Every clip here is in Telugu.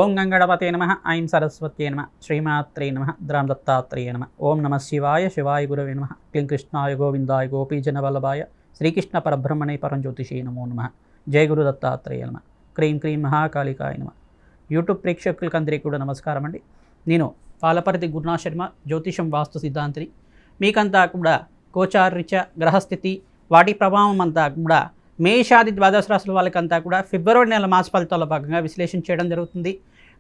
ఓం గంగణపతే నమ ఐం సరస్వత్యే నమ శ్రీమాత్రే నమ ద్రాం దత్తాత్రేయ నమ ఓం నమ శివాయ శివాయ గురవే నమ క్లీం కృష్ణాయ గోవిందాయ గోపీజన వల్లభాయ శ్రీకృష్ణ పరబ్రహ్మణే పరంజ్యోతిషే నమో నమ జయ గురు దత్తాత్రేయ నమ క్రీం క్రీం మహాకాళికాయ నమ. యూట్యూబ్ ప్రేక్షకులకి అందరికీ కూడా నమస్కారం అండి. నేను పాలపర్తి గురునాథ్ శర్మ, జ్యోతిషం వాస్తు సిద్ధాంతిని. మీకంతా కూడా గోచారరీత్యా గ్రహస్థితి వాటి ప్రభావం అంతా కూడా మేషాది ద్వాదశ రాశుల వాళ్ళకంతా కూడా ఫిబ్రవరి నెల మాస ఫలితాల భాగంగా విశ్లేషణ చేయడం జరుగుతుంది.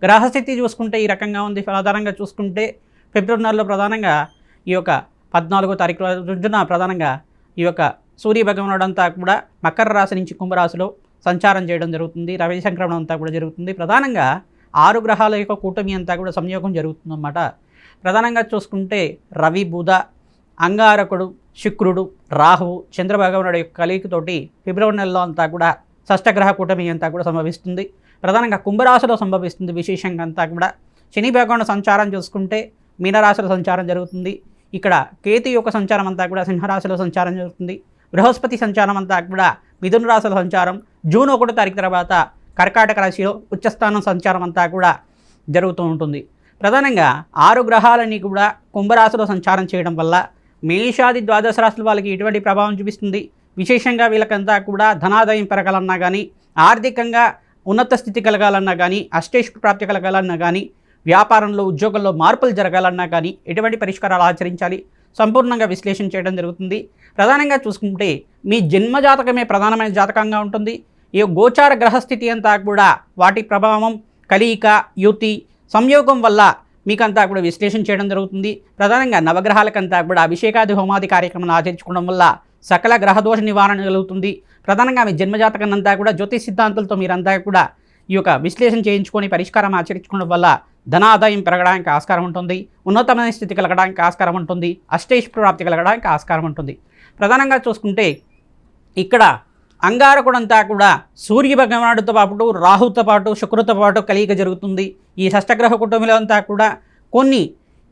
గ్రహస్థితి చూసుకుంటే ఈ రకంగా ఉంది. ప్రధానంగా చూసుకుంటే ఫిబ్రవరి నెలలో ప్రధానంగా ఈ యొక్క 14వ తారీఖు రోజున ప్రధానంగా ఈ యొక్క సూర్య భగవానుడు అంతా కూడా మకర రాశి నుంచి కుంభరాశిలో సంచారం చేయడం జరుగుతుంది. రవి సంక్రమణం అంతా కూడా జరుగుతుంది. ప్రధానంగా 6 గ్రహాల యొక్క కూటమి అంతా కూడా సంయోగం జరుగుతుందన్నమాట. ప్రధానంగా చూసుకుంటే రవి, బుధ, అంగారకుడు, శుక్రుడు, రాహువు, చంద్రభగవానుడు యొక్క కలయికతోటి ఫిబ్రవరి నెలలో అంతా కూడా షష్టగ్రహ కూటమి అంతా కూడా సంభవిస్తుంది. ప్రధానంగా కుంభరాశిలో సంభవిస్తుంది. విశేషంగా అంతా కూడా శని భగవానుడు సంచారం చూసుకుంటే మీనరాశిలో సంచారం జరుగుతుంది. ఇక్కడ కేతు యొక్క సంచారం అంతా కూడా సింహరాశిలో సంచారం జరుగుతుంది. బృహస్పతి సంచారం అంతా కూడా మిథున రాశిలో సంచారం, జూన్ 1వ తారీఖు తర్వాత కర్కాటక రాశిలో ఉచ్చస్థానం సంచారం అంతా కూడా జరుగుతూ ఉంటుంది. ప్రధానంగా 6 గ్రహాలన్నీ కూడా కుంభరాశిలో సంచారం చేయడం వల్ల మేషాది ద్వాదశ రాశుల వాళ్ళకి ఎటువంటి ప్రభావం చూపిస్తుంది. విశేషంగా వీళ్ళకంతా కూడా ధనాదాయం పెరగాలన్నా కానీ, ఆర్థికంగా ఉన్నత స్థితి కలగాలన్నా కానీ, అష్టైశ్వర్య ప్రాప్తి కలగాలన్నా కానీ, వ్యాపారంలో ఉద్యోగంలో మార్పులు జరగాలన్నా కానీ ఎటువంటి పరిష్కారాలు ఆచరించాలి సంపూర్ణంగా విశ్లేషణ చేయడం జరుగుతుంది. ప్రధానంగా చూసుకుంటే మీ జన్మజాతకమే ప్రధానమైన జాతకంగా ఉంటుంది. ఈ గోచార గ్రహస్థితి అంతా కూడా వాటి ప్రభావం, కలయిక, యుతి, సంయోగం వల్ల మీకంతా కూడా విశ్లేషణ చేయడం జరుగుతుంది. ప్రధానంగా నవగ్రహాలకంతా కూడా అభిషేకాది హోమాది కార్యక్రమాలు ఆచరించుకోవడం వల్ల సకల గ్రహదోష నివారణ కలుగుతుంది. ప్రధానంగా మీ జన్మజాతకం అంతా కూడా జ్యోతిష్ సిద్ధాంతాలతో మీరంతా కూడా ఈ యొక్క విశ్లేషణ చేయించుకొని పరిష్కారం ఆచరించుకోవడం వల్ల ధనాదాయం పెరగడానికి ఆస్కారం ఉంటుంది. ఉన్నతమైన స్థితి కలగడానికి ఆస్కారం ఉంటుంది. అష్టైశ్వర్య ప్రాప్తి కలగడానికి ఆస్కారం ఉంటుంది. ప్రధానంగా చూసుకుంటే ఇక్కడ అంగారకుడంతా కూడా సూర్య భగవానుడితో పాటు, రాహుతో పాటు, శుక్రుతో పాటు కలయిక జరుగుతుంది. ఈ షష్టగ్రహ కుటుంబంలో అంతా కూడా కొన్ని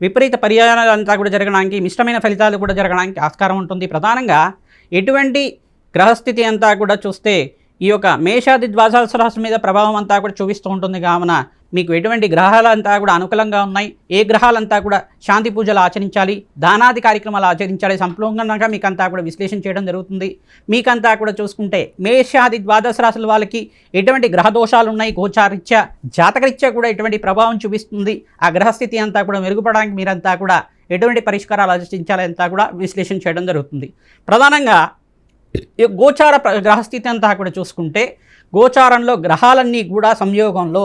విపరీత పర్యాయాలు అంతా కూడా జరగడానికి, మిశ్రమైన ఫలితాలు కూడా జరగడానికి ఆస్కారం ఉంటుంది. ప్రధానంగా ఎటువంటి గ్రహస్థితి అంతా కూడా చూస్తే ఈ యొక్క మేషాది ద్వాదశ రాశుల మీద ప్రభావం అంతా కూడా చూపిస్తూ ఉంటుంది. కావున మీకు ఎటువంటి గ్రహాలంతా కూడా అనుకూలంగా ఉన్నాయి, ఏ గ్రహాలంతా కూడా శాంతి పూజలు ఆచరించాలి, దానాది కార్యక్రమాలు ఆచరించాలి సంపూర్ణంగా మీకంతా కూడా విశ్లేషణ చేయడం జరుగుతుంది. మీకంతా కూడా చూసుకుంటే మేషాది ద్వాదశ రాశుల వాళ్ళకి ఎటువంటి గ్రహదోషాలు ఉన్నాయి, గోచారీత్యా జాతకరీత్యా కూడా ఎటువంటి ప్రభావం చూపిస్తుంది, ఆ గ్రహస్థితి అంతా కూడా మెరుగుపడడానికి మీరంతా కూడా ఎటువంటి పరిష్కారాలు ఆచరించాలి అంతా కూడా విశ్లేషణ చేయడం జరుగుతుంది. ప్రధానంగా ఈ గోచార గ్రహస్థితి అంతా కూడా చూసుకుంటే గోచారంలో గ్రహాలన్నీ కూడా సంయోగంలో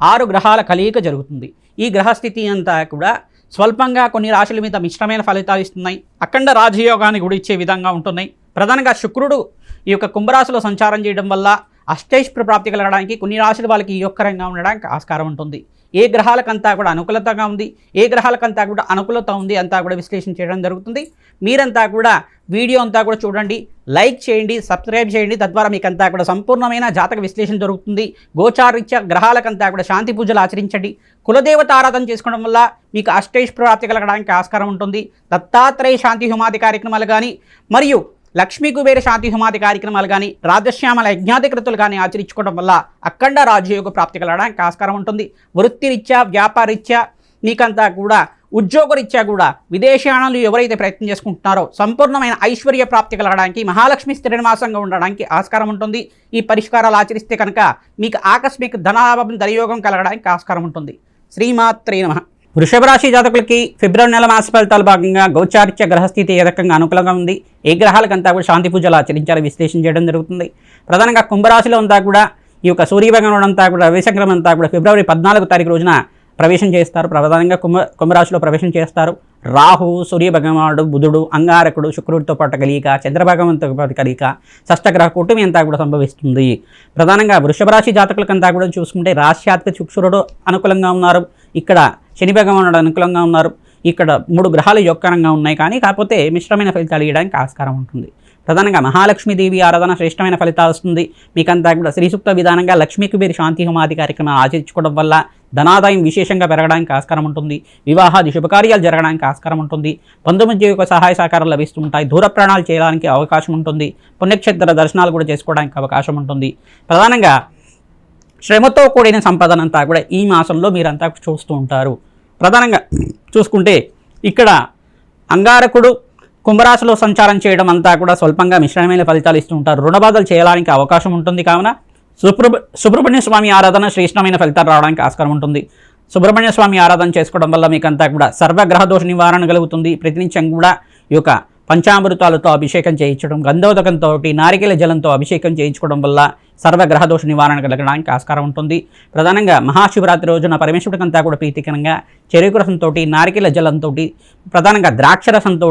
6 గ్రహాల కలయిక జరుగుతుంది. ఈ గ్రహస్థితి అంతా కూడా స్వల్పంగా కొన్ని రాశుల మీద మిశ్రమైన ఫలితాలు ఇస్తున్నాయి. అఖండ రాజయోగాన్ని కూడా ఇచ్చే విధంగా ఉంటున్నాయి. ప్రధానంగా శుక్రుడు ఈ యొక్క కుంభరాశిలో సంచారం చేయడం వల్ల అష్టైశ్వర్య ప్రాప్తి కలగడానికి, కొన్ని రాశుల వాళ్ళకి యోగకరంగా ఉండడానికి ఆస్కారం ఉంటుంది. ఏ గ్రహాలకంతా కూడా అనుకూలతగా ఉంది, ఏ గ్రహాలకంతా కూడా అనుకూలత ఉంది అంతా కూడా విశ్లేషణ చేయడం జరుగుతుంది. మీరంతా కూడా వీడియో అంతా కూడా చూడండి, లైక్ చేయండి, సబ్స్క్రైబ్ చేయండి. తద్వారా మీకంతా కూడా సంపూర్ణమైన జాతక విశ్లేషణ దొరుకుతుంది. గోచారీత్యా గ్రహాలకంతా కూడా శాంతి పూజలు ఆచరించండి. కులదేవత ఆరాధన చేసుకోవడం వల్ల మీకు అష్టైశ్వర్య ప్రాప్తి కలగడానికి ఆస్కారం ఉంటుంది. దత్తాత్రేయ శాంతి హోమాది కార్యక్రమాలు కానీ, మరియు లక్ష్మీ కుబేర శాంతి హోమాది కార్యక్రమాలు కానీ, రాజశ్యామల యజ్ఞాధికృతులు కానీ ఆచరించుకోవడం వల్ల అఖండ రాజయోగ ప్రాప్తి కలగడానికి ఆస్కారం ఉంటుంది. వృత్తిరీత్యా, వ్యాపారరీత్యా, మీకంతా కూడా ఉద్యోగరీత్యా కూడా విదేశాణాలు ఎవరైతే ప్రయత్నం చేసుకుంటున్నారో సంపూర్ణమైన ఐశ్వర్య ప్రాప్తి కలగడానికి, మహాలక్ష్మి స్థిరనివాసంగా ఉండడానికి ఆస్కారం ఉంటుంది. ఈ పరిష్కారాలు ఆచరిస్తే కనుక మీకు ఆకస్మిక ధనాభం, ధనయోగం కలగడానికి ఆస్కారం ఉంటుంది. శ్రీమాత్రే నమః. వృషభ రాశి జాతకులకి ఫిబ్రవరి నెల మాస ఫలితాల భాగంగా గోచారీత్య గ్రహస్థితి ఏ రకంగా అనుకూలంగా ఉంది, ఏ గ్రహాలకంతా కూడా శాంతి పూజలు ఆచరించాలి విశ్లేషణ చేయడం జరుగుతుంది. ప్రధానంగా కుంభరాశిలో అంతా కూడా ఈ యొక్క సూర్యభగవానుడు అంతా కూడా రవి సంక్రమణం అంతా కూడా ఫిబ్రవరి 14వ తారీఖు రోజున ప్రవేశం చేస్తారు. ప్రధానంగా కుంభరాశిలో ప్రవేశం చేస్తారు. రాహు, సూర్య భగవానుడు, బుధుడు, అంగారకుడు, శుక్రుడితో పాటు కలయిక, చంద్రభగవంతుతో పాటు కలయిక, షష్టగ్రహ కూటమి అంతా కూడా సంభవిస్తుంది. ప్రధానంగా వృషభ రాశి జాతకులకంతా కూడా చూసుకుంటే రాశ్యాధిపతి శుక్రుడు అనుకూలంగా ఉన్నారు. ఇక్కడ శని భగవానుడు అనుకూలంగా ఉన్నారు. ఇక్కడ 3 గ్రహాలు యోగకరంగా ఉన్నాయి. కానీ కాకపోతే మిశ్రమైన ఫలితాలు ఇవ్వడానికి ఆస్కారం ఉంటుంది. ప్రధానంగా మహాలక్ష్మీదేవి ఆరాధన శ్రేష్టమైన ఫలితాలు వస్తుంది. మీకంతా కూడా శ్రీ సూక్త విధానంగా లక్ష్మీ కుబేర శాంతి హోమాది కార్యక్రమాలు ఆచరించుకోవడం వల్ల ధనాదాయం విశేషంగా పెరగడానికి ఆస్కారం ఉంటుంది. వివాహాది శుభకార్యాలు జరగడానికి ఆస్కారం ఉంటుంది. బంధుమిత్రుల యొక్క సహాయ సహకారాలు లభిస్తుంటాయి. దూర ప్రయాణాలు చేయడానికి అవకాశం ఉంటుంది. పుణ్యక్షేత్ర దర్శనాలు కూడా చేసుకోవడానికి అవకాశం ఉంటుంది. ప్రధానంగా శ్రమతో కూడిన సంపదనంతా కూడా ఈ మాసంలో మీరంతా చూస్తూ ఉంటారు. ప్రధానంగా చూసుకుంటే ఇక్కడ అంగారకుడు కుంభరాశిలో సంచారం చేయడం అంతా కూడా స్వల్పంగా మిశ్రమమైన ఫలితాలు ఇస్తూ ఉంటారు. రుణబాధలు చేయడానికి అవకాశం ఉంటుంది. కావున సుబ్రహ్మణ్య స్వామి ఆరాధన శ్రేష్టమైన ఫలితాలు రావడానికి ఆస్కారం ఉంటుంది. సుబ్రహ్మణ్య స్వామి ఆరాధన చేసుకోవడం వల్ల మీకంతా కూడా సర్వగ్రహ దోష నివారణ కలుగుతుంది. ప్రతినిత్యం కూడా ఈ యొక్క పంచామృతాలతో అభిషేకం చేయించడం, గంధోదకంతో నారికేల జలంతో అభిషేకం చేయించుకోవడం వల్ల సర్వగ్రహ దోష నివారణ కలగడానికి ఆస్కారం ఉంటుంది. ప్రధానంగా మహాశివరాత్రి రోజున పరమేశ్వరుడికంతా కూడా ప్రీతికరంగా చెరుకు రసంతో, నారికేల జలంతో, ప్రధానంగా ద్రాక్షరసంతో,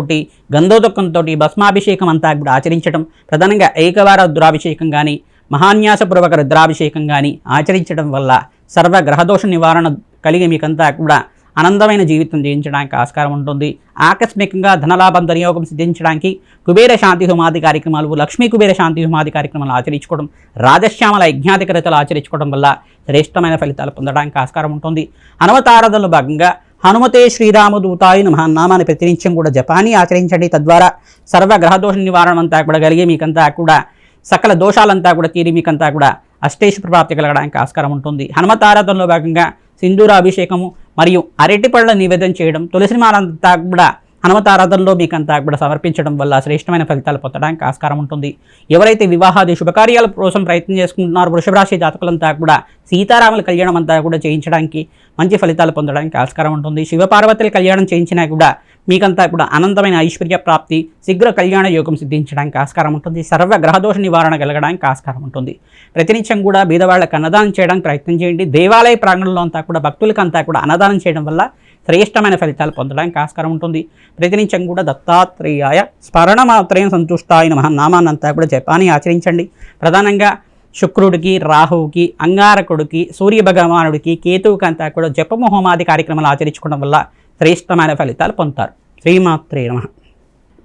గంధోదకంతో భస్మాభిషేకం అంతా కూడా ఆచరించడం, ప్రధానంగా ఏకవార రుద్రాభిషేకం కానీ మహాన్యాసపూర్వక రుద్రాభిషేకం కానీ ఆచరించడం వల్ల సర్వగ్రహదోష నివారణ కలిగి మీకంతా కూడా ఆనందమైన జీవితం జీవించడానికి ఆస్కారం ఉంటుంది. ఆకస్మికంగా ధనలాభం వినియోగం సిద్ధించడానికి కుబేర శాంతి హోమాది కార్యక్రమాలు, లక్ష్మీ కుబేర శాంతి హోమాది కార్యక్రమాలు ఆచరించుకోవడం, రాజశ్యామల యజ్ఞాధికరతలు ఆచరించుకోవడం వల్ల శ్రేష్టమైన ఫలితాలు పొందడానికి ఆస్కారం ఉంటుంది. హనుమతారాధనలో భాగంగా హనుమతే శ్రీరామదూతాయ నమః నామాన్ని ప్రతినిత్యం కూడా జపాన్ని ఆచరించండి. తద్వారా సర్వగ్రహదోష నివారణ అంతా కూడా కలిగి మీకంతా కూడా సకల దోషాలంతా కూడా తీరి మీకంతా కూడా అష్టేశ్వర ప్రాప్తి కలగడానికి ఆస్కారం ఉంటుంది. హనుమతారాధనలో భాగంగా సింధూర అభిషేకము మరియు అరటి పళ్ళ నివేదన చేయడం, తులసి మాలంతా కూడా హనుమతారాధనలో మీకంతా కూడా సమర్పించడం వల్ల శ్రేష్టమైన ఫలితాలు పొందడానికి ఆస్కారం ఉంటుంది. ఎవరైతే వివాహాది శుభకార్యాల కోసం ప్రయత్నం చేసుకుంటున్నారో వృషభ రాశి జాతకులంతా కూడా సీతారాముల కళ్యాణం అంతా కూడా చేయించడానికి మంచి ఫలితాలు పొందడానికి ఆస్కారం ఉంటుంది. శివపార్వతుల కళ్యాణం చేయించినా కూడా మీకంతా కూడా అనంతమైన ఐశ్వర్య ప్రాప్తి, శీఘ్ర కళ్యాణ యోగం సిద్ధించడానికి ఆస్కారం ఉంటుంది. సర్వగ్రహదోష నివారణ కలగడానికి ఆస్కారం ఉంటుంది. ప్రతినిత్యం కూడా బీదవాళ్ళకి అన్నదానం చేయడానికి ప్రయత్నం చేయండి. దేవాలయ ప్రాంగణంలో అంతా కూడా భక్తులకంతా కూడా అన్నదానం చేయడం వల్ల శ్రేష్టమైన ఫలితాలు పొందడానికి ఆస్కారం ఉంటుంది. ప్రతినిత్యం కూడా దత్తాత్రేయాయ స్మరణ మాత్రేయం సంతుష్టాయ నమః నామాన్నంతా కూడా జపాన్ని ఆచరించండి. ప్రధానంగా శుక్రుడికి, రాహువుకి, అంగారకుడికి, సూర్య భగవానుడికి, కేతువుకి అంతా కూడా జపము హోమాది కార్యక్రమాలు ఆచరించుకోవడం వల్ల శ్రేష్టమైన ఫలితాలు పొందుతారు. శ్రీమాత్రే నమః.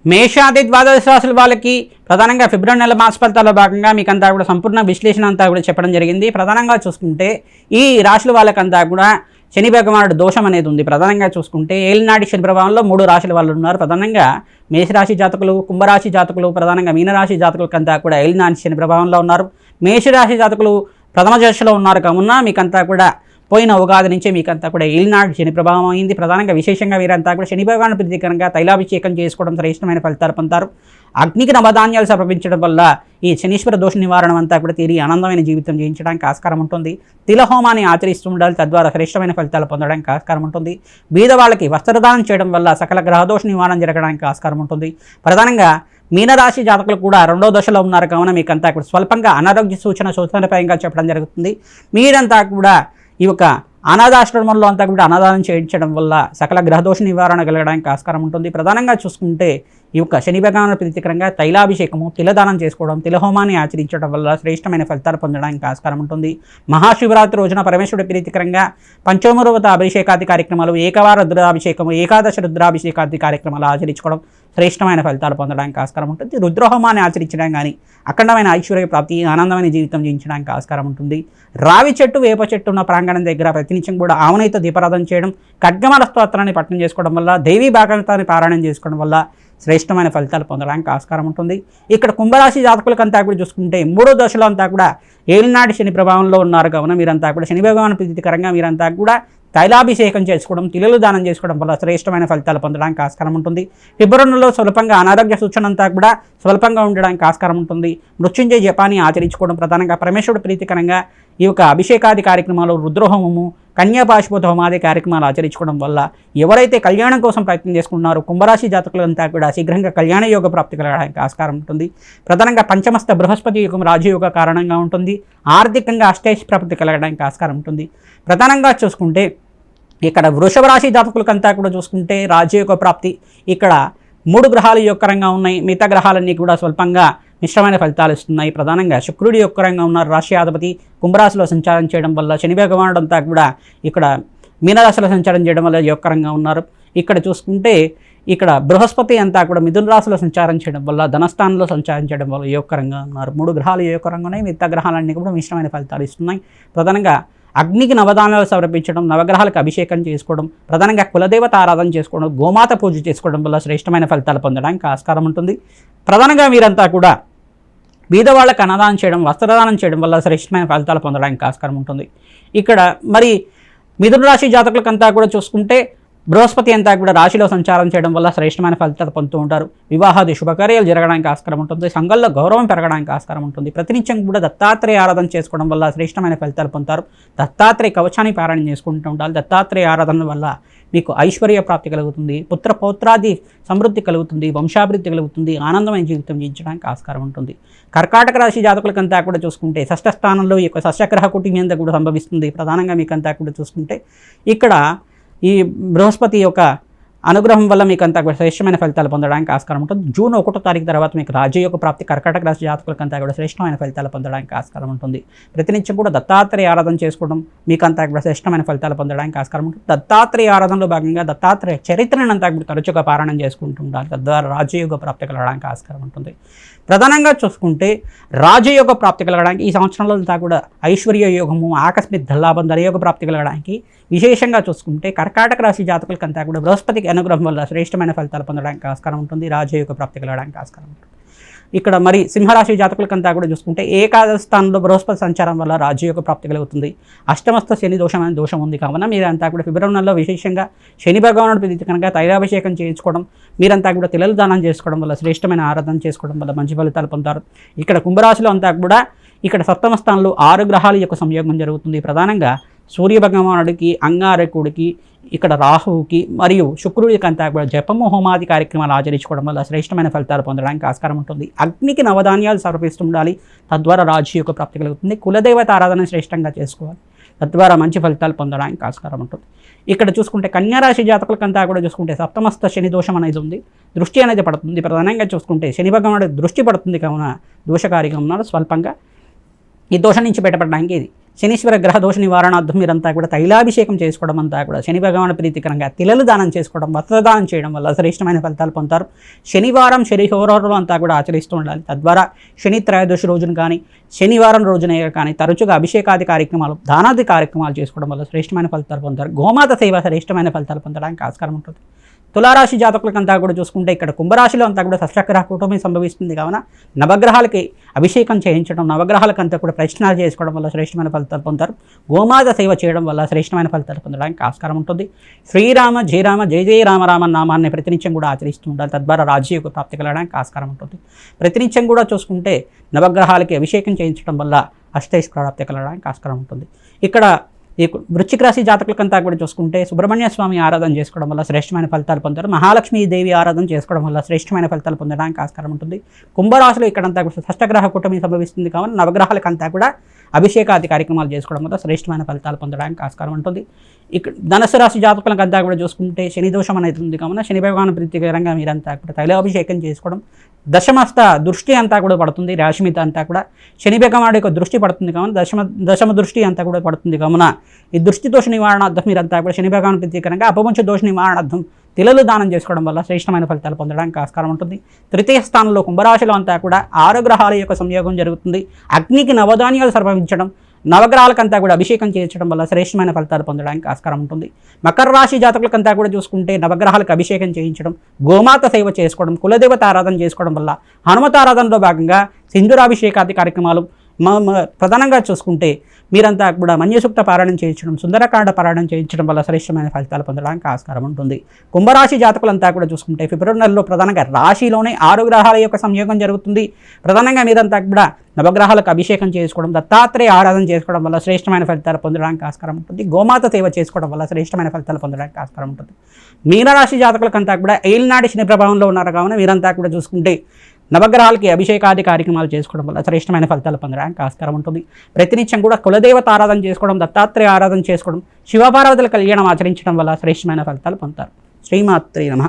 మేషాది ద్వాదశ రాశుల వాళ్ళకి ప్రధానంగా ఫిబ్రవరి నెల మాస ఫలితాల్లో భాగంగా మీకంతా కూడా సంపూర్ణ విశ్లేషణ అంతా కూడా చెప్పడం జరిగింది. ప్రధానంగా చూసుకుంటే ఈ రాశుల వాళ్ళకంతా కూడా శని భగవానుడు దోషం అనేది ఉంది. ప్రధానంగా చూసుకుంటే ఏలినాటి శని ప్రభావంలో 3 రాశుల వాళ్ళు ఉన్నారు. ప్రధానంగా మేషరాశి జాతకులు, కుంభరాశి జాతకులు, ప్రధానంగా మీనరాశి జాతకులకంతా కూడా ఏలినాటి శని ప్రభావంలో ఉన్నారు. మేషరాశి జాతకులు ప్రథమ దశలో ఉన్నారు. కావున మీకంతా కూడా పోయిన ఉగాది నుంచి మీకంతా కూడా ఏలినాటి శని ప్రభావం అయింది. ప్రధానంగా విశేషంగా వీరంతా కూడా శని భగవాను ప్రీతికరంగా తైలాభిషేకం చేసుకోవడం శ్రేష్టమైన ఫలితాలు పొందుతారు. అగ్నికి నవధాన్యాలు సమర్పించడం వల్ల ఈ శనీశ్వర దోష నివారణ అంతా కూడా తీరి ఆనందమైన జీవితం జీవించడానికి ఆస్కారం ఉంటుంది. తిలహోమాన్ని ఆచరిస్తూ ఉండాలి. తద్వారా శ్రేష్టమైన ఫలితాలు పొందడానికి ఆస్కారం ఉంటుంది. బీదవాళ్ళకి వస్త్రదానం చేయడం వల్ల సకల గ్రహదోష నివారణ జరగడానికి ఆస్కారం ఉంటుంది. ప్రధానంగా మీనరాశి జాతకులు కూడా 2వ దశలో ఉన్నారు. కావున మీకంతా కూడా స్వల్పంగా అనారోగ్య సూచనపరంగా చెప్పడం జరుగుతుంది. మీరంతా కూడా ఈ యొక్క అనాథాశ్రమంలో అంతా కూడా అన్నదానం చేయించడం వల్ల సకల గ్రహదోష నివారణ కలగడానికి ఆస్కారం ఉంటుంది. ప్రధానంగా చూసుకుంటే ఈ యొక్క శని భగవాను ప్రీతికరంగా తైలాభిషేకము, తిలదానం చేసుకోవడం, తిలహోమాన్ని ఆచరించడం వల్ల శ్రేష్టమైన ఫలితాలు పొందడానికి ఆస్కారం ఉంటుంది. మహాశివరాత్రి రోజున పరమేశ్వరుడి ప్రీతికరంగా పంచమూర్వత అభిషేకాది కార్యక్రమాలు, ఏకవార రుద్రాభిషేకము, ఏకాదశ రుద్రాభిషేకాది కార్యక్రమాలు ఆచరించుకోవడం శ్రేష్టమైన ఫలితాలు పొందడానికి ఆస్కారం ఉంటుంది. రుద్రహోమాన్ని ఆచరించడం కానీ అఖండమైన ఐశ్వర్య ప్రాప్తి, ఆనందమైన జీవితం జీవించడానికి ఆస్కారం ఉంటుంది. రావి చెట్టు, వేప చెట్టు ఉన్న ప్రాంగణం దగ్గర ప్రతినిత్యం కూడా ఆవునైతో దీపారాధన చేయడం, ఖడ్గమాల స్తోత్రాన్ని పఠనం చేసుకోవడం వల్ల, దేవీ భాగవతాన్ని పారాయణం చేసుకోవడం వల్ల శ్రేష్టమైన ఫలితాలు పొందడానికి ఆస్కారం ఉంటుంది. ఇక్కడ కుంభరాశి జాతకులకంతా కూడా చూసుకుంటే 3వ దశలో అంతా కూడా ఏలినాటి శని ప్రభావంలో ఉన్నారు. కావున మీరంతా కూడా శని భగవాను ప్రీతికరంగా మీరంతా కూడా తైలాభిషేకం చేసుకోవడం, తిలలు దానం చేసుకోవడం వల్ల శ్రేష్టమైన ఫలితాలు పొందడానికి ఆస్కారం ఉంటుంది. ఫిబ్రవరి నెలలో స్వల్పంగా అనారోగ్య సూచన అంతా కూడా స్వల్పంగా ఉండడానికి ఆస్కారం ఉంటుంది. మృత్యుంజయ జపాన్ని ఆచరించుకోవడం, ప్రధానంగా పరమేశ్వరుడు ప్రీతికరంగా ఈ యొక్క అభిషేకాది కార్యక్రమాలు, రుద్రహోమము, కన్యాపాశుపత హోమాది కార్యక్రమాలు ఆచరించుకోవడం వల్ల ఎవరైతే కళ్యాణం కోసం ప్రయత్నం చేసుకుంటున్నారో కుంభరాశి జాతకులంతా కూడా శీఘ్రంగా కళ్యాణ యోగ ప్రాప్తి కలగడానికి ఆస్కారం ఉంటుంది. ప్రధానంగా పంచమస్థ బృహస్పతి యుగం రాజయోగ కారణంగా ఉంటుంది. ఆర్థికంగా అష్టైశ్వర్య ప్రాప్తి కలగడానికి ఆస్కారం ఉంటుంది. ప్రధానంగా చూసుకుంటే ఇక్కడ వృషభ రాశి జాతకులకంతా కూడా చూసుకుంటే రాజయోగ ప్రాప్తి, ఇక్కడ 3 గ్రహాలు యొక్కరంగా ఉన్నాయి. మిగతా గ్రహాలన్నీ కూడా స్వల్పంగా మిశ్రమైన ఫలితాలు ఇస్తున్నాయి. ప్రధానంగా శుక్రుడి యొక్కరంగా ఉన్నారు. రాశ్యాధిపతి కుంభరాశిలో సంచారం చేయడం వల్ల, శని భగవానుడు అంతా కూడా ఇక్కడ మీనరాశిలో సంచారం చేయడం వల్ల యొక్కరంగా ఉన్నారు. ఇక్కడ చూసుకుంటే ఇక్కడ బృహస్పతి అంతా కూడా మిథున రాశిలో సంచారం చేయడం వల్ల, ధనస్థానంలో సంచారం చేయడం వల్ల యొక్కరంగా ఉన్నారు. 3 గ్రహాలు యొక్కరంగా ఉన్నాయి. మిగతా గ్రహాలన్నీ కూడా మిశ్రమైన ఫలితాలు ఇస్తున్నాయి. ప్రధానంగా అగ్నికి నవదానాలు సమర్పించడం, నవగ్రహాలకు అభిషేకం చేసుకోవడం, ప్రధానంగా కులదేవత ఆరాధన చేసుకోవడం, గోమాత పూజ చేసుకోవడం వల్ల శ్రేష్టమైన ఫలితాలు పొందడానికి ఆస్కారం ఉంటుంది. ప్రధానంగా మీరంతా కూడా బీదవాళ్ళకి అన్నదానం చేయడం, వస్త్రదానం చేయడం వల్ల శ్రేష్టమైన ఫలితాలు పొందడానికి ఆస్కారం ఉంటుంది. ఇక్కడ మరి మిథున రాశి జాతకులకంతా కూడా చూసుకుంటే బృహస్పతి అంతా కూడా రాశిలో సంచారం చేయడం వల్ల శ్రేష్టమైన ఫలితాలు పొందుతూ ఉంటారు. వివాహాది శుభకార్యాలు జరగడానికి ఆస్కారం ఉంటుంది. సంఘంలో గౌరవం పెరగడానికి ఆస్కారం ఉంటుంది. ప్రతినిత్యం కూడా దత్తాత్రేయ ఆరాధన చేసుకోవడం వల్ల శ్రేష్టమైన ఫలితాలు పొందుతారు. దత్తాత్రేయ కవచాన్ని పారాయణ చేసుకుంటూ ఉండాలి. దత్తాత్రేయ ఆరాధన వల్ల మీకు ఐశ్వర్య ప్రాప్తి కలుగుతుంది, పుత్ర పౌత్రాది సమృద్ధి కలుగుతుంది, వంశాభివృద్ధి కలుగుతుంది, ఆనందమైన జీవితం జీవించడానికి ఆస్కారం ఉంటుంది. కర్కాటక రాశి జాతకులకంతా కూడా చూసుకుంటే షష్ఠ స్థానంలో ఈ యొక్క షష్ఠగ్రహ కుటుంబం అంతా కూడా సంభవిస్తుంది. ప్రధానంగా మీకంతా కూడా చూసుకుంటే ఇక్కడ ఈ బృహస్పతి యొక్క అనుగ్రహం వల్ల మీకు అంతా కూడా శ్రేష్టమైన ఫలితాలు పొందడానికి ఆస్కారం ఉంటుంది. జూన్ 1వ తారీఖు తర్వాత మీకు రాజయోగ ప్రాప్తి కర్కాటక రాశి జాతకులకంతా కూడా శ్రేష్టమైన ఫలితాలు పొందడానికి ఆస్కారం ఉంటుంది. ప్రతినిత్యం కూడా దత్తాత్రేయ ఆరాధన చేసుకోవడం మీకంతా కూడా శ్రేష్టమైన ఫలితాలు పొందడానికి ఆస్కారం ఉంటుంది. దత్తాత్రేయ ఆరాధనలో భాగంగా దత్తాత్రేయ చరిత్రను అంతా కూడా తరచుగా పారాయణం చేసుకుంటూ ఉండాలి. తద్వారా రాజయోగ ప్రాప్తి కలగడానికి ఆస్కారం ఉంటుంది. ప్రధానంగా చూసుకుంటే రాజయోగ ప్రాప్తి కలగడానికి ఈ సంవత్సరంలో అంతా కూడా ఐశ్వర్య యోగము, ఆకస్మిక ధనలాభం, ధనయోగ ప్రాప్తి కలగడానికి విశేషంగా చూసుకుంటే కర్కాటక రాశి జాతకులకంతా కూడా బృహస్పతికి అనుగ్రహం వల్ల శ్రేష్టమైన ఫలితాలు పొందడానికి ఆస్కారం ఉంటుంది. రాజయోగ ప్రాప్తి కలగడానికి ఆస్కారం ఉంటుంది. ఇక్కడ మరి సింహరాశి జాతకులకంతా కూడా చూసుకుంటే ఏకాదశ స్థానంలో బృహస్పతి సంచారం వల్ల రాజయోగ ప్రాప్తి కలుగుతుంది. అష్టమస్థ శని దోషం అనే దోషం ఉంది కావున మీరంతా కూడా ఫిబ్రవరి నెలలో విశేషంగా శని భగవానుడి ప్రీతి కనుక తైలాభిషేకం చేయించుకోవడం, మీరంతా కూడా తిలలు దానం చేసుకోవడం వల్ల శ్రేష్టమైన ఆరాధన చేసుకోవడం వల్ల మంచి ఫలితాలు పొందుతారు. ఇక్కడ కుంభరాశిలో అంతా కూడా ఇక్కడ సప్తమ స్థానంలో 6 గ్రహాల యొక్క సంయోగం జరుగుతుంది. ప్రధానంగా సూర్య భగవానుడికి, అంగారకుడికి, ఇక్కడ రాహువుకి మరియు శుక్రుడికి అంతా కూడా జపము హోమాది కార్యక్రమాలు ఆచరించుకోవడం వల్ల శ్రేష్టమైన ఫలితాలు పొందడానికి ఆస్కారం ఉంటుంది. అగ్నికి నవధాన్యాలు సమర్పిస్తుండాలి. తద్వారా రాజయోగ ప్రాప్తి కలుగుతుంది. కులదేవత ఆరాధన శ్రేష్టంగా చేసుకోవాలి. తద్వారా మంచి ఫలితాలు పొందడానికి ఆస్కారం ఉంటుంది. ఇక్కడ చూసుకుంటే కన్యారాశి జాతకులకంతా కూడా చూసుకుంటే సప్తమస్థ శని దోషం అనేది ఉంది. దృష్టి అనేది పడుతుంది. ప్రధానంగా చూసుకుంటే శని భగవానుడి దృష్టి పడుతుంది కావున దోషకారిగా ఉన్నాడు. స్వల్పంగా ఈ దోషం నుంచి బయటపడడానికి ఇది శనీశ్వర గ్రహ దోష నివారణార్థం మీరంతా కూడా తైలాభిషేకం చేసుకోవడం అంతా కూడా శని భగవాను ప్రీతికరంగా తిలలు దానం చేసుకోవడం, వస్త్రదానం చేయడం వల్ల శ్రేష్టమైన ఫలితాలు పొందుతారు. శనివారం శనిహోరాలు అంతా కూడా ఆచరిస్తూ ఉండాలి. తద్వారా శని త్రయోదశి రోజున కానీ శనివారం రోజున కానీ తరచుగా అభిషేకాది కార్యక్రమాలు, దానాది కార్యక్రమాలు చేసుకోవడం వల్ల శ్రేష్టమైన ఫలితాలు పొందుతారు. గోమాత సేవ శ్రేష్టమైన ఫలితాలు పొందడానికి ఆస్కారం ఉంటుంది. తులారాశి జాతకులకంతా కూడా చూసుకుంటే ఇక్కడ కుంభరాశిలో అంతా కూడా షష్ఠగ్రహ కూటమి సంభవిస్తుంది కావున నవగ్రహాలకి అభిషేకం చేయించడం, నవగ్రహాలకంతా కూడా ప్రశ్నలు చేసుకోవడం వల్ల శ్రేష్టమైన ఫలితాలు పొందుతారు. గోమాత సేవ చేయడం వల్ల శ్రేష్టమైన ఫలితాలు పొందడానికి ఆస్కారం ఉంటుంది. శ్రీరామ జయరామ జయ జయ రామ రామ నామాన్ని ప్రతినిత్యం కూడా ఆచరిస్తూ ఉండాలి. తద్వారా రాజయోగ ప్రాప్తి కలగడానికి ఆస్కారం ఉంటుంది. ప్రతినిత్యం కూడా చూసుకుంటే నవగ్రహాలకి అభిషేకం చేయించడం వల్ల అష్టైశ్వర్య ప్రాప్తి కలగడానికి ఆస్కారం ఉంటుంది. ఇక్కడ ఈ వృశ్చిక రాశి జాతకులకంతా కూడా చూసుకుంటే సుబ్రహ్మణ్య స్వామి ఆరాధన చేసుకోవడం వల్ల శ్రేష్టమైన ఫలితాలు పొందారు. మహాలక్ష్మీదేవి ఆరాధన చేసుకోవడం వల్ల శ్రేష్టమైన ఫలితాలు పొందడానికి ఆస్కారం ఉంటుంది. కుంభరాశిలో ఇక్కడంతా కూడా షష్ఠగ్రహ కూటమి సంభవిస్తుంది కావున నవగ్రహాలకంతా కూడా అభిషేకాది కార్యక్రమాలు చేసుకోవడం వల్ల శ్రేష్టమైన ఫలితాలు పొందడానికి ఆస్కారం ఉంటుంది. ఇక్కడ ధనుసు రాశి జాతకులకంతా కూడా చూసుకుంటే శని దోషం అనేది ఉంది కావున శని భగవాను ప్రీతికరంగా మీరంతా కూడా తైలాభిషేకం చేసుకోవడం, దశమస్థ దృష్టి అంతా కూడా పడుతుంది. రాశి మీద అంతా కూడా శని భగవానుడి యొక్క దృష్టి పడుతుంది కావున దశమ దృష్టి అంతా కూడా పడుతుంది కావున ఈ దృష్టి దోష నివారణార్థం మీరంతా కూడా శని భగవాను ప్రీతికరంగా అపవంచ దోష నివారణార్థం తిలలు దానం చేసుకోవడం వల్ల శ్రేష్టమైన ఫలితాలు పొందడానికి ఆస్కారం ఉంటుంది. తృతీయ స్థానంలో కుంభరాశిలో అంతా కూడా 6 గ్రహాల యొక్క సంయోగం జరుగుతుంది. అగ్నికి నవధాన్యాలు సమర్పించడం, నవగ్రహాలకంతా కూడా అభిషేకం చేయించడం వల్ల శ్రేష్టమైన ఫలితాలు పొందడానికి ఆస్కారం ఉంటుంది. మకర రాశి జాతకులకంతా కూడా చూసుకుంటే నవగ్రహాలకు అభిషేకం చేయించడం, గోమాత సేవ చేసుకోవడం, కులదేవత ఆరాధన చేసుకోవడం వల్ల హనుమత ఆరాధనలో భాగంగా సింధూరాభిషేకాది కార్యక్రమాలు, ప్రధానంగా చూసుకుంటే మీరంతా కూడా మన్యసూక్త పారాయణం చేయించడం, సుందరకాండ పారాయణం చేయించడం వల్ల శ్రేష్టమైన ఫలితాలు పొందడానికి ఆస్కారం ఉంటుంది. కుంభరాశి జాతకులంతా కూడా చూసుకుంటే ఫిబ్రవరి నెలలో ప్రధానంగా రాశిలోనే 6 గ్రహాల యొక్క సంయోగం జరుగుతుంది. ప్రధానంగా మీరంతా కూడా నవగ్రహాలకు అభిషేకం చేసుకోవడం, దత్తాత్రేయ ఆరాధన చేసుకోవడం వల్ల శ్రేష్టమైన ఫలితాలు పొందడానికి ఆస్కారం ఉంటుంది. గోమాత సేవ చేసుకోవడం వల్ల శ్రేష్టమైన ఫలితాలు పొందడానికి ఆస్కారం ఉంటుంది. మీనరాశి జాతకులకంతా కూడా ఏలినాటి శని ప్రభావంలో ఉన్నారు కావున మీరంతా కూడా చూసుకుంటే నవగ్రహాలకి అభిషేకాది కార్యక్రమాలు చేసుకోవడం వల్ల శ్రేష్టమైన ఫలితాలు పొందడానికి ఆస్కారం ఉంటుంది. ప్రతినిత్యం కూడా కులదేవత ఆరాధన చేసుకోవడం, దత్తాత్రేయ ఆరాధన చేసుకోవడం, శివపార్వతుల కళ్యాణం ఆచరించడం వల్ల శ్రేష్టమైన ఫలితాలు పొందుతారు. శ్రీమాత్రే నమః.